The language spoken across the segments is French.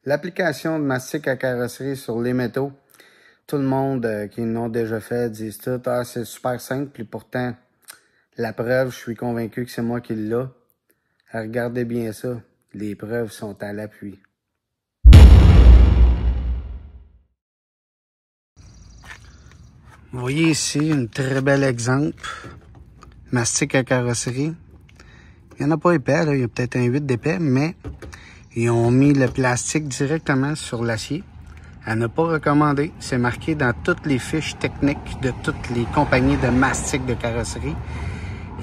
L'application de mastic à carrosserie sur les métaux, tout le monde qui l'ont déjà fait disent tout, ah, c'est super simple, puis pourtant, la preuve, je suis convaincu que c'est moi qui l'ai. Regardez bien ça, les preuves sont à l'appui. Vous voyez ici un très bel exemple, mastic à carrosserie. Il n'y en a pas épais, là. Il y a peut-être un 8 d'épais, mais ils ont mis le plastique directement sur l'acier. À ne pas recommander. C'est marqué dans toutes les fiches techniques de toutes les compagnies de mastic de carrosserie.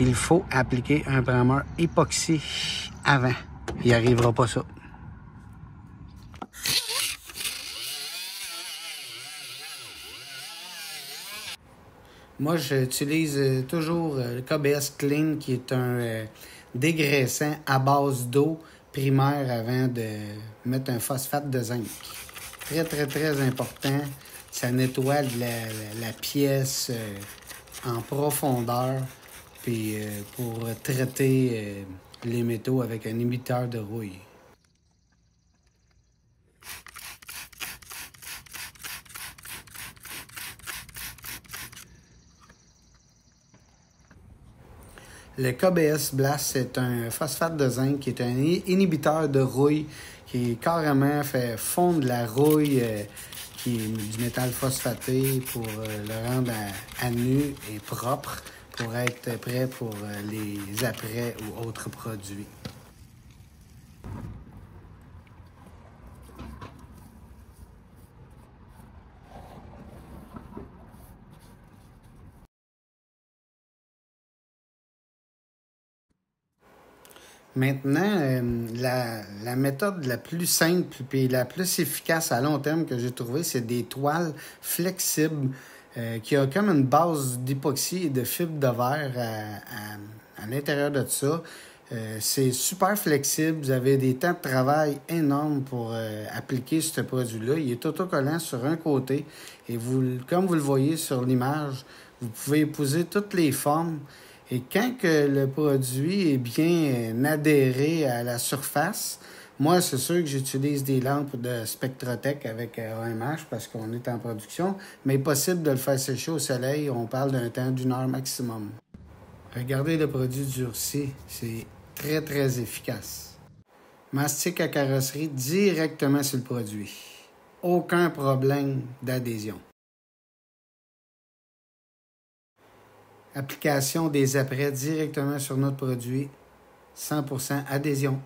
Il faut appliquer un primer époxy avant. Il n'y arrivera pas ça. Moi, j'utilise toujours le KBS Clean, qui est un dégraissant à base d'eau primaire avant de mettre un phosphate de zinc. Très important. Ça nettoie la pièce en profondeur, puis pour traiter les métaux avec un inhibiteur de rouille. Le KBS Blast, c'est un phosphate de zinc qui est un inhibiteur de rouille qui carrément fait fondre la rouille qui est du métal phosphaté pour le rendre à nu et propre pour être prêt pour les apprêts ou autres produits. Maintenant, la méthode la plus simple et la plus efficace à long terme que j'ai trouvée, c'est des toiles flexibles qui ont comme une base d'époxy et de fibre de verre à l'intérieur de ça. C'est super flexible. Vous avez des temps de travail énormes pour appliquer ce produit-là. Il est autocollant sur un côté et comme vous le voyez sur l'image, vous pouvez épouser toutes les formes. Et quand que le produit est bien adhéré à la surface, moi, c'est sûr que j'utilise des lampes de Spectrotech avec AMH parce qu'on est en production, mais possible de le faire sécher au soleil, on parle d'un temps d'1 heure maximum. Regardez le produit durci, c'est très efficace. Mastic à carrosserie directement sur le produit. Aucun problème d'adhésion. Application des apprêts directement sur notre produit, 100% adhésion.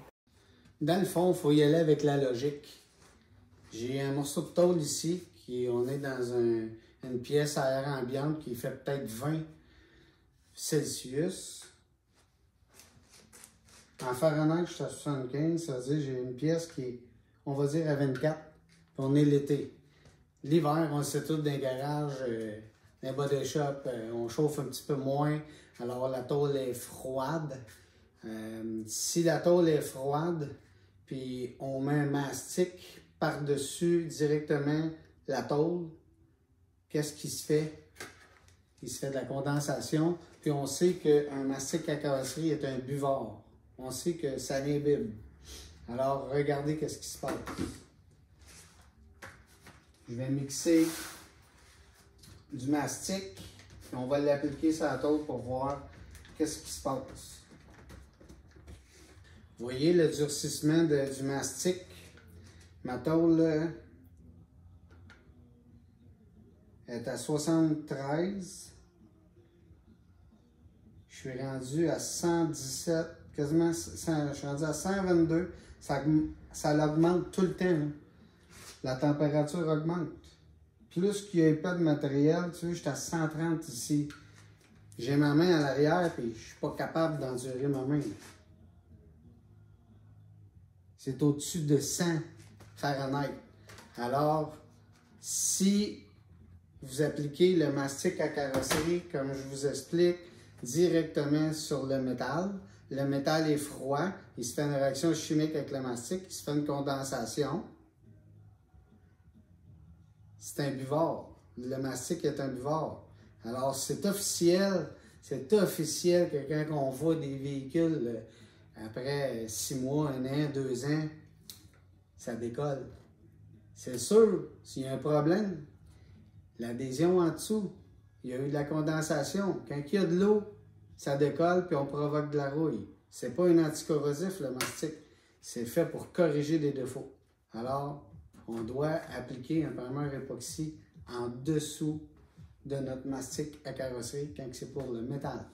Dans le fond, il faut y aller avec la logique. J'ai un morceau de tôle ici, on est dans une pièce à air ambiante qui fait peut-être 20 Celsius. En Fahrenheit, je suis à 75, ça veut dire que j'ai une pièce qui est, on va dire, à 24. Puis on est l'été. L'hiver, on le sait tout dans les garages, dans les body shop, on chauffe un petit peu moins. Alors la tôle est froide. Si la tôle est froide, puis on met un mastic par-dessus directement la tôle, qu'est-ce qui se fait? Il se fait de la condensation. Puis on sait qu'un mastic à carrosserie est un buvard. On sait que ça l'imbibe. Alors regardez qu'est-ce qui se passe. Je vais mixer du mastic. Et on va l'appliquer sur la tôle pour voir qu'est-ce qui se passe. Vous voyez le durcissement du mastic. Ma tôle est à 73. Je suis rendu à 117, quasiment, je suis rendu à 122. Ça l'augmente tout le temps. Hein. La température augmente. Plus qu'il n'y a pas de matériel, tu sais, je suis à 130 ici. J'ai ma main à l'arrière et je ne suis pas capable d'endurer ma main. C'est au-dessus de 100 Fahrenheit. Alors, si vous appliquez le mastic à carrosserie, comme je vous explique, directement sur le métal est froid, il se fait une réaction chimique avec le mastic, il se fait une condensation. C'est un buvard. Le mastic est un buvard. Alors, c'est officiel que quand on voit des véhicules après 6 mois, 1 an, 2 ans, ça décolle. C'est sûr, s'il y a un problème, l'adhésion en dessous, il y a eu de la condensation. Quand il y a de l'eau, ça décolle puis on provoque de la rouille. C'est pas un anticorrosif, le mastic. C'est fait pour corriger des défauts. Alors, on doit appliquer un primer époxy en dessous de notre mastic à carrosserie quand c'est pour le métal.